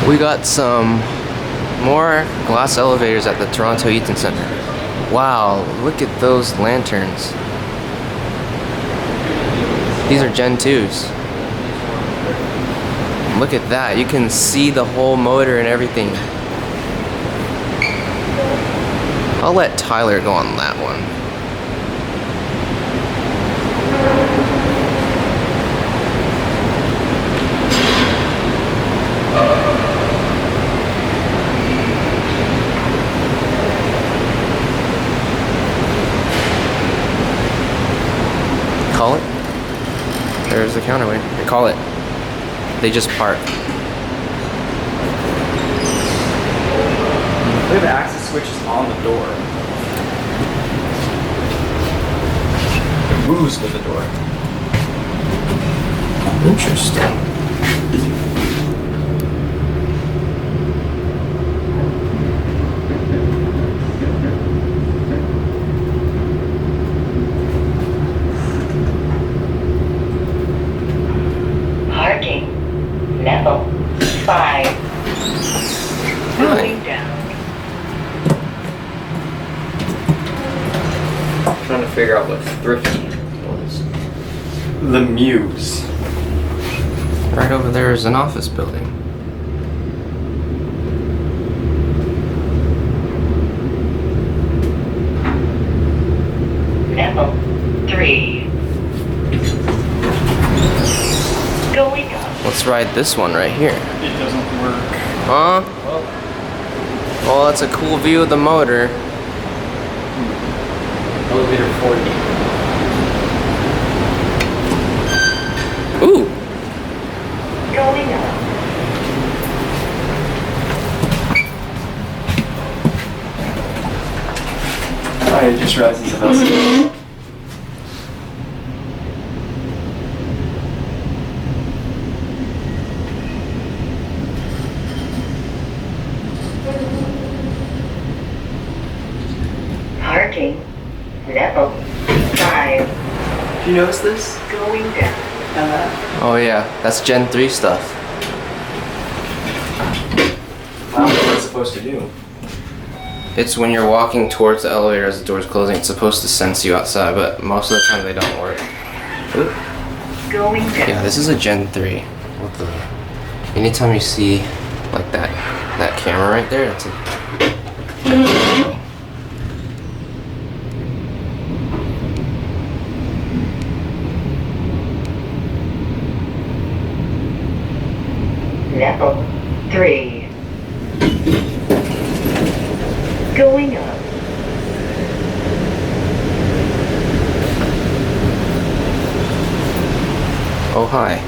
We got some more glass elevators at the Toronto Eaton Centre. Wow, look at those lanterns. These are Gen 2s. Look at that, you can see the whole motor and everything. I'll let Tyler go on that one. Call it. There's the counterweight. Call it. They just park. We have access switches on the door. It moves with the door. Interesting. Parking. Level 5. Going down. Trying to figure out what thrifty was. The Muse. Right over there is an office building. Level 3. Going up. Let's ride this one right here. It doesn't work. Huh? Well, that's a cool view of the motor. Elevator 40. Ooh! Going up. I just realized it's about to. Parking. Level 5. Do you notice this? Going down. Oh yeah, that's Gen 3 stuff. I don't know what it's supposed to do. It's when you're walking towards the elevator as the door's closing, it's supposed to sense you outside, but most of the time they don't work. Ooh. Going down. Yeah, this is a Gen 3. What the? Anytime you see like that camera right there, it's a... Level 3. Going up. Oh hi.